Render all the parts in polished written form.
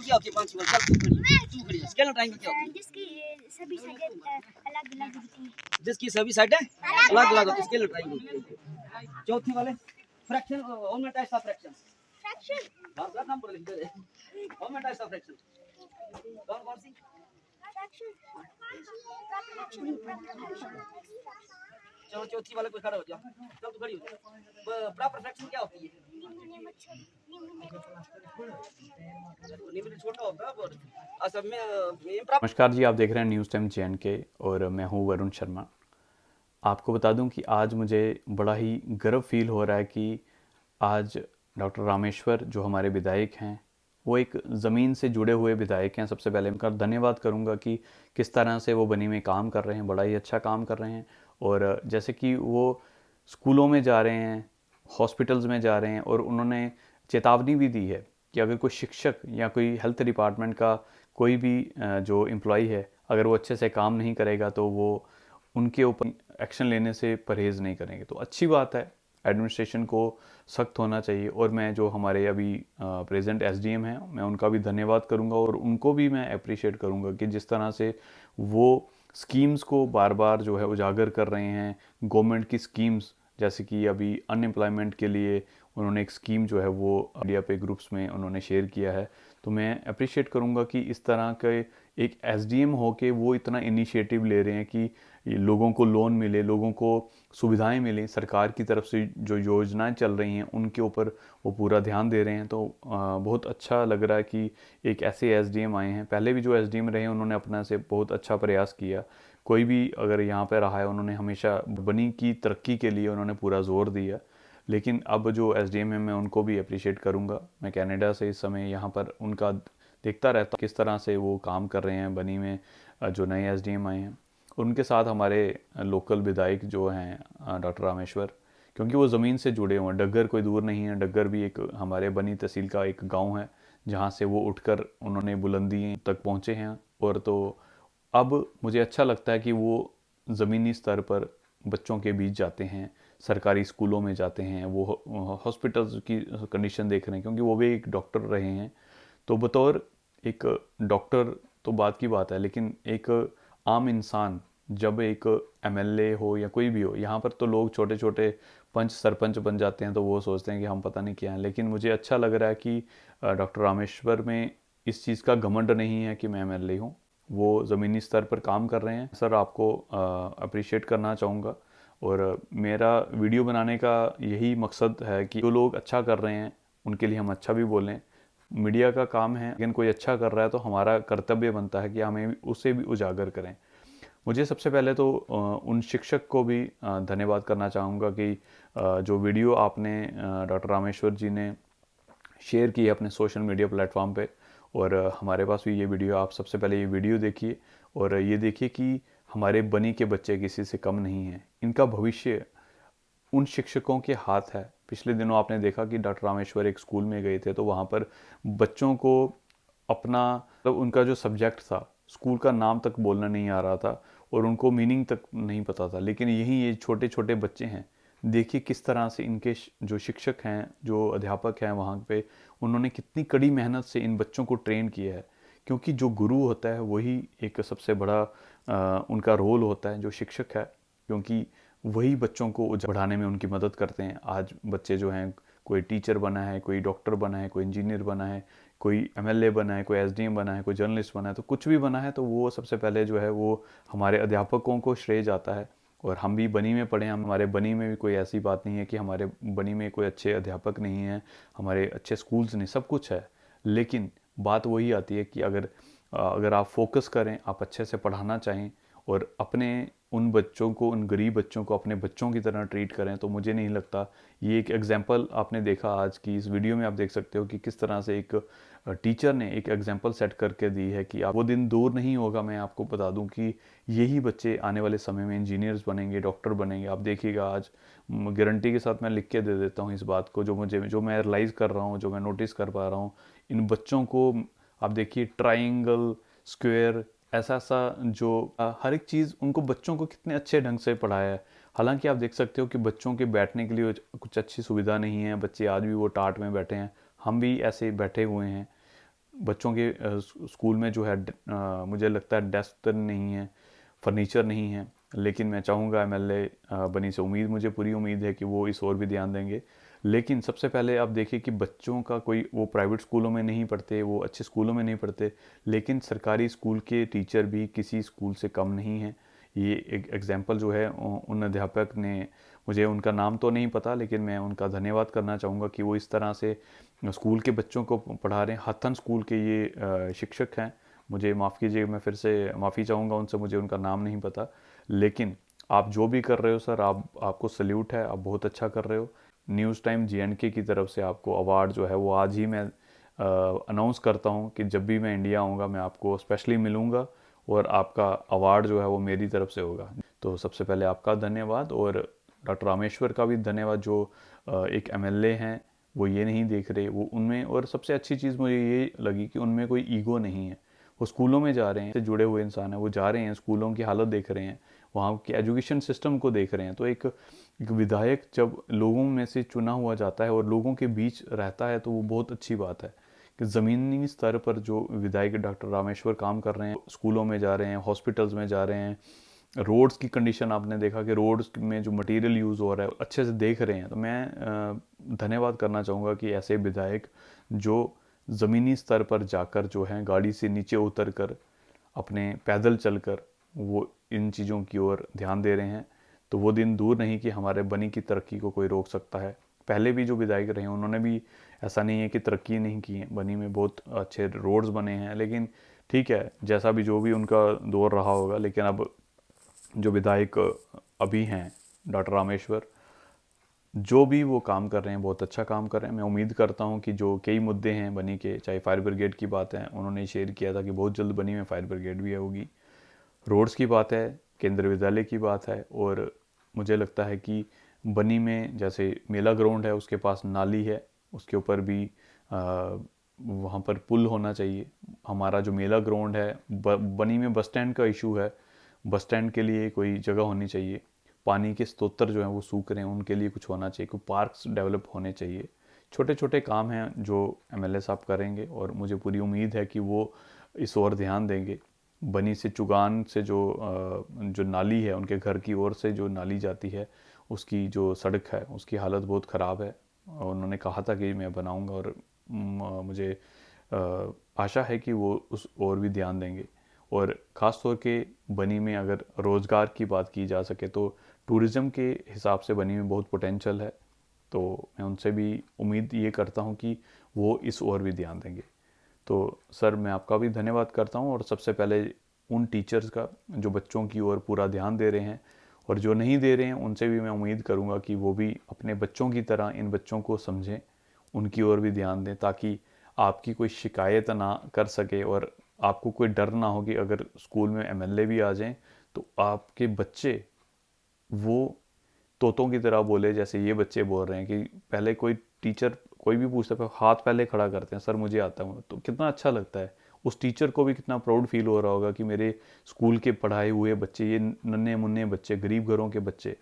Triangle क्या होती है? 5 चल तू खड़ी है। स्केलर ट्रायंगल क्या होती है? जिसकी सभी साइडें अलग-अलग होती हैं। जिसकी सभी साइडें अलग-अलग होती है, स्केलर ट्रायंगल। चौथी वाले fraction, how many types of fraction? Fraction हां नाम बोल दे। How many types of fraction? कौन सी? चलो चौथी वाले कोई खड़ा हो जाओ। चल तू खड़ी हो जा। प्रॉपर फ्रैक्शन क्या होती है? छोटा होता है और असल में नमस्कार जी, आप देख रहे हैं न्यूज़ टाइम JNK और मैं हूं वरुण शर्मा। आपको बता दूं कि आज मुझे बड़ा ही गर्व फील हो रहा है कि आज डॉक्टर रामेश्वर जो हमारे विधायक हैं, वो एक ज़मीन से जुड़े हुए विधायक हैं। सबसे पहले उनका धन्यवाद करूंगा कि किस तरह से वो बनी में काम कर रहे हैं, बड़ा ही अच्छा काम कर रहे हैं। और जैसे कि वो स्कूलों में जा रहे हैं, हॉस्पिटल्स में जा रहे हैं और उन्होंने चेतावनी भी दी है कि अगर कोई शिक्षक या कोई हेल्थ डिपार्टमेंट का कोई भी जो एम्प्लॉई है, अगर वो अच्छे से काम नहीं करेगा तो वो उनके ऊपर एक्शन लेने से परहेज़ नहीं करेंगे। तो अच्छी बात है, एडमिनिस्ट्रेशन को सख्त होना चाहिए। और मैं जो हमारे अभी प्रेजेंट SDM हैं, मैं उनका भी धन्यवाद करूंगा और उनको भी मैं अप्रिशिएट करूंगा कि जिस तरह से वो स्कीम्स को बार बार जो है उजागर कर रहे हैं। गवर्नमेंट की स्कीम्स जैसे कि अभी अनएम्प्लॉयमेंट के लिए उन्होंने एक स्कीम जो है वो मीडिया पे ग्रुप्स में उन्होंने शेयर किया है। तो मैं अप्रिशिएट करूंगा कि इस तरह के एक SDM हो के वो इतना इनिशिएटिव ले रहे हैं कि लोगों को लोन मिले, लोगों को सुविधाएं मिलें। सरकार की तरफ से जो योजनाएं चल रही हैं उनके ऊपर वो पूरा ध्यान दे रहे हैं। तो बहुत अच्छा लग रहा है कि एक ऐसे SDM आए हैं। पहले भी जो SDM रहे हैं उन्होंने अपना से बहुत अच्छा प्रयास किया। कोई भी अगर यहाँ पर रहा है, उन्होंने हमेशा बनी की तरक्की के लिए उन्होंने पूरा जोर दिया। लेकिन अब जो SDM है मैं उनको भी अप्रिशिएट करूँगा। मैं कनाडा से इस समय यहाँ पर उनका देखता रहता हूँ किस तरह से वो काम कर रहे हैं बनी में, जो नए SDM आए हैं। उनके साथ हमारे लोकल विधायक जो हैं डॉक्टर रामेश्वर, क्योंकि वो ज़मीन से जुड़े हुए हैं। डग्गर कोई दूर नहीं है। डग्गर भी एक हमारे बनी तहसील का एक गांव है जहां से वो उठकर उन्होंने बुलंदी तक पहुंचे हैं। और तो अब मुझे अच्छा लगता है कि वो ज़मीनी स्तर पर बच्चों के बीच जाते हैं, सरकारी स्कूलों में जाते हैं, वो हॉस्पिटल्स की कंडीशन देख रहे हैं, क्योंकि वो भी एक डॉक्टर रहे हैं। तो बतौर एक डॉक्टर तो बात की बात है, लेकिन एक आम इंसान जब एक MLA हो या कोई भी हो, यहाँ पर तो लोग छोटे छोटे पंच सरपंच बन जाते हैं तो वो सोचते हैं कि हम पता नहीं क्या हैं। लेकिन मुझे अच्छा लग रहा है कि डॉक्टर रामेश्वर में इस चीज़ का घमंड नहीं है कि मैं MLA हूँ। वो ज़मीनी स्तर पर काम कर रहे हैं। सर, आपको अप्रिशिएट करना चाहूँगा। और मेरा वीडियो बनाने का यही मकसद है कि जो लोग अच्छा कर रहे हैं उनके लिए हम अच्छा भी बोलें। मीडिया का काम है, लेकिन कोई अच्छा कर रहा है तो हमारा कर्तव्य बनता है कि हमें उसे भी उजागर करें। मुझे सबसे पहले तो उन शिक्षक को भी धन्यवाद करना चाहूँगा कि जो वीडियो आपने डॉक्टर रामेश्वर जी ने शेयर की है अपने सोशल मीडिया प्लेटफॉर्म पे, और हमारे पास भी ये वीडियो, आप सबसे पहले ये वीडियो देखिए और ये देखिए कि हमारे बनी के बच्चे किसी से कम नहीं हैं। इनका भविष्य उन शिक्षकों के हाथ है। पिछले दिनों आपने देखा कि डॉक्टर रामेश्वर एक स्कूल में गए थे तो वहाँ पर बच्चों को अपना मतलब उनका जो सब्जेक्ट था, स्कूल का नाम तक बोलना नहीं आ रहा था और उनको मीनिंग तक नहीं पता था। लेकिन यही ये छोटे छोटे बच्चे हैं, देखिए किस तरह से इनके जो शिक्षक हैं, जो अध्यापक हैं वहाँ पे, उन्होंने कितनी कड़ी मेहनत से इन बच्चों को ट्रेन किया है। क्योंकि जो गुरु होता है वही एक सबसे बड़ा उनका रोल होता है, जो शिक्षक है, क्योंकि वही बच्चों को बढ़ाने में उनकी मदद करते हैं। आज बच्चे जो हैं, कोई टीचर बना है, कोई डॉक्टर बना है, कोई इंजीनियर बना है, कोई MLA बना है, कोई SDM बना है, कोई जर्नलिस्ट बना है, तो कुछ भी बना है तो वो सबसे पहले जो है वो हमारे अध्यापकों को श्रेय जाता है। और हम भी बनी में पढ़े, हम हमारे बनी में भी कोई ऐसी बात नहीं है कि हमारे बनी में कोई अच्छे अध्यापक नहीं हैं, हमारे अच्छे स्कूल्स नहीं, सब कुछ है। लेकिन बात वही आती है कि अगर आप फोकस करें, आप अच्छे से पढ़ाना चाहें और अपने उन बच्चों को, उन गरीब बच्चों को अपने बच्चों की तरह ट्रीट करें, तो मुझे नहीं लगता। ये एक एग्जाम्पल आपने देखा आज की इस वीडियो में, आप देख सकते हो कि किस तरह से एक टीचर ने एक एग्जाम्पल सेट करके दी है कि आप वो दिन दूर नहीं होगा। मैं आपको बता दूं कि यही बच्चे आने वाले समय में इंजीनियर्स बनेंगे, डॉक्टर बनेंगे। आप देखिएगा, आज गारंटी के साथ मैं लिख के दे देता हूँ इस बात को, जो मैं रियलाइज़ कर रहा हूँ, जो मैं नोटिस कर पा रहा हूँ। इन बच्चों को आप देखिए, ट्राइंगल, स्क्वायर, ऐसा ऐसा जो हर एक चीज़ उनको, बच्चों को कितने अच्छे ढंग से पढ़ाया है। हालांकि आप देख सकते हो कि बच्चों के बैठने के लिए कुछ अच्छी सुविधा नहीं है। बच्चे आज भी वो टाट में बैठे हैं, हम भी ऐसे बैठे हुए हैं। बच्चों के स्कूल में जो है मुझे लगता है डेस्क नहीं है, फर्नीचर नहीं है, लेकिन मैं चाहूँगा एमएलए बनी से मुझे पूरी उम्मीद है कि वो इस और भी ध्यान देंगे। लेकिन सबसे पहले आप देखिए कि बच्चों का कोई वो प्राइवेट स्कूलों में नहीं पढ़ते, वो अच्छे स्कूलों में नहीं पढ़ते, लेकिन सरकारी स्कूल के टीचर भी किसी स्कूल से कम नहीं हैं। ये एक एग्जांपल जो है उन अध्यापक ने, मुझे उनका नाम तो नहीं पता, लेकिन मैं उनका धन्यवाद करना चाहूँगा कि वो इस तरह से स्कूल के बच्चों को पढ़ा रहे हैं। हथन स्कूल के ये शिक्षक हैं, मुझे माफ़ कीजिए, मैं फिर से माफ़ी चाहूँगा उनसे, मुझे उनका नाम नहीं पता। लेकिन आप जो भी कर रहे हो सर, आपको सल्यूट है, आप बहुत अच्छा कर रहे हो। न्यूज़ टाइम JNK की तरफ से आपको अवार्ड जो है वो आज ही मैं अनाउंस करता हूँ कि जब भी मैं इंडिया आऊँगा मैं आपको स्पेशली मिलूँगा और आपका अवार्ड जो है वो मेरी तरफ से होगा। तो सबसे पहले आपका धन्यवाद, और डॉक्टर रामेश्वर का भी धन्यवाद जो एक MLA हैं, वो ये नहीं देख रहे वो उनमें। और सबसे अच्छी चीज़ मुझे ये लगी कि उनमें कोई ईगो नहीं है। वो स्कूलों में जा रहे हैं, से जुड़े हुए इंसान हैं, वो जा रहे हैं, स्कूलों की हालत देख रहे हैं, वहाँ के एजुकेशन सिस्टम को देख रहे हैं। तो एक विधायक जब लोगों में से चुना हुआ जाता है और लोगों के बीच रहता है तो वो बहुत अच्छी बात है कि ज़मीनी स्तर पर जो विधायक डॉक्टर रामेश्वर काम कर रहे हैं, स्कूलों में जा रहे हैं, हॉस्पिटल्स में जा रहे हैं, रोड्स की कंडीशन आपने देखा कि रोड्स में जो मटेरियल यूज़ हो रहा है अच्छे से देख रहे हैं। तो मैं धन्यवाद करना चाहूँगा कि ऐसे विधायक जो ज़मीनी स्तर पर जाकर जो है गाड़ी से नीचे उतर कर अपने पैदल चलकर वो इन चीज़ों की ओर ध्यान दे रहे हैं। तो वो दिन दूर नहीं कि हमारे बनी की तरक्की को कोई रोक सकता है। पहले भी जो विधायक रहे हैं उन्होंने भी ऐसा नहीं है कि तरक्की नहीं की है, बनी में बहुत अच्छे रोड्स बने हैं। लेकिन ठीक है, जैसा भी जो भी उनका दौर रहा होगा, लेकिन अब जो विधायक अभी हैं डॉक्टर रामेश्वर, जो भी वो काम कर रहे हैं बहुत अच्छा काम कर रहे हैं। मैं उम्मीद करता हूं कि जो कई मुद्दे हैं बनी के, चाहे फायर ब्रिगेड की बात है, उन्होंने शेयर किया था कि बहुत जल्द बनी में फायर ब्रिगेड भी होगी, रोड्स की बात है, केंद्रीय विद्यालय की बात है, और मुझे लगता है कि बनी में जैसे मेला ग्राउंड है उसके पास नाली है, उसके ऊपर भी वहाँ पर पुल होना चाहिए। हमारा जो मेला ग्राउंड है, बनी में बस स्टैंड का इशू है, बस स्टैंड के लिए कोई जगह होनी चाहिए। पानी के स्रोत जो हैं वो सूख रहे हैं, उनके लिए कुछ होना चाहिए, कोई पार्क्स डेवलप होने चाहिए। छोटे छोटे काम हैं जो MLA साहब करेंगे और मुझे पूरी उम्मीद है कि वो इस ओर ध्यान देंगे। बनी से चुगान से जो नाली है, उनके घर की ओर से जो नाली जाती है, उसकी जो सड़क है उसकी हालत बहुत ख़राब है। और उन्होंने कहा था कि मैं बनाऊंगा, और मुझे आशा है कि वो उस ओर भी ध्यान देंगे। और ख़ास तौर के बनी में अगर रोज़गार की बात की जा सके तो टूरिज़्म के हिसाब से बनी में बहुत पोटेंशियल है। तो मैं उनसे भी उम्मीद ये करता हूँ कि वो इस ओर भी ध्यान देंगे। तो सर, मैं आपका भी धन्यवाद करता हूँ, और सबसे पहले उन टीचर्स का जो बच्चों की ओर पूरा ध्यान दे रहे हैं, और जो नहीं दे रहे हैं उनसे भी मैं उम्मीद करूँगा कि वो भी अपने बच्चों की तरह इन बच्चों को समझें, उनकी ओर भी ध्यान दें, ताकि आपकी कोई शिकायत ना कर सके और आपको कोई डर ना हो कि अगर स्कूल में MLA भी आ जाएं तो आपके बच्चे वो तोतों की तरह बोले, जैसे ये बच्चे बोल रहे हैं कि पहले कोई टीचर कोई भी पूछता है हाथ पहले खड़ा करते हैं, सर मुझे आता है। तो कितना अच्छा लगता है, उस टीचर को भी कितना प्राउड फील हो रहा होगा कि मेरे स्कूल के पढ़ाए हुए बच्चे, ये नन्हे मुन्ने बच्चे, गरीब घरों के बच्चे,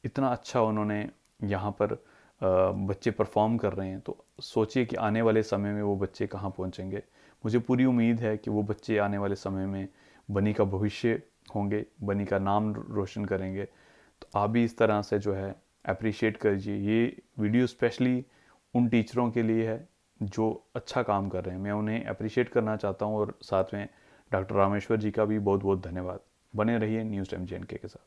इतना अच्छा उन्होंने यहाँ पर बच्चे परफॉर्म कर रहे हैं। तो सोचिए कि आने वाले समय में वो बच्चे कहाँ पहुँचेंगे। मुझे पूरी उम्मीद है कि वो बच्चे आने वाले समय में बनी का भविष्य होंगे, बनी का नाम रोशन करेंगे। तो आप भी इस तरह से जो है अप्रिशिएट कीजिए। ये वीडियो स्पेशली उन टीचरों के लिए है जो अच्छा काम कर रहे हैं, मैं उन्हें अप्रिशिएट करना चाहता हूँ। और साथ में डॉक्टर रामेश्वर जी का भी बहुत बहुत धन्यवाद। बने रहिए न्यूज़ टाइम JNK के साथ।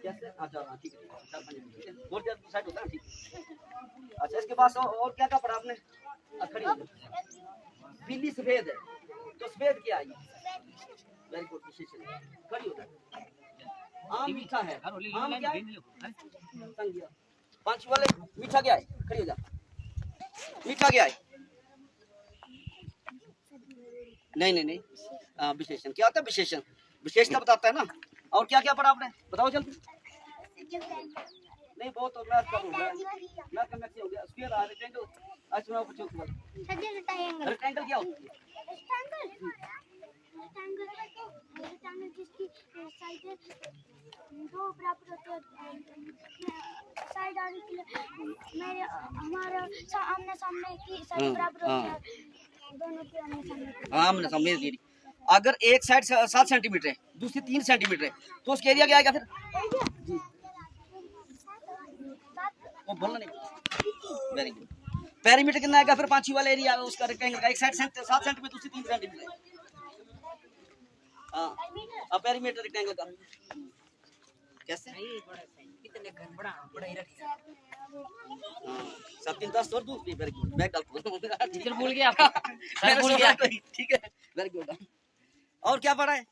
कैसे? अच्छा हाँ, ठीक है, 4-5 ठीक है, और क्या डिसाइड होता है, ठीक है। अच्छा, इसके पास और क्या क्या पढ़ा आपने? खड़ी हो जाओ। पीली सफेद है, तो सफेद क्या है? वेरी गुड, खड़ी हो जाओ। आम मीठा है, आम क्या है? संगिया। पांच वाले मीठा क्या है? खड़ी हो जा। मीठा क्या है? नहीं, विशेषण क्या होता है? विशेषण विशेषता बताता है ना। और क्या क्या पढ़ा आपने, बताओ जल्दी। नहीं, वो तो मैथ का हो गया, मैथ का मैथ हो गया। स्क्वायर आ रेक्टेंगल, आज सुनाओ बच्चों को। रेक्टेंगल क्या होता है? रेक्टेंगल जिसकी साइड दो बराबर होते हैं, साइड आने के लिए मेरे हमारा आमने सामने की साइड बराबर होती है, दोनों के आमने सामने। आमने सामने की अगर एक साइड 7 सेंटीमीटर है, दूसरी 3 सेंटीमीटर है, तो उसका एरिया क्या आएगा फिर? जी वो बोलना नहीं। Very good. पेरीमीटर कितना आएगा फिर? पांचवी वाला एरिया उसका रेक्टेंगल का, एक साइड 7 सेंटीमीटर, दूसरी 3 सेंटीमीटर। हाँ अब पेरीमीटर रेक्टेंगल का कैसे? कितने घर बड़ा ही रखा। सब 3 10 और दूसरी। Very good. बैक डाल भूल गया आप। ठीक है वेरी गुड। और क्या पढ़ा है?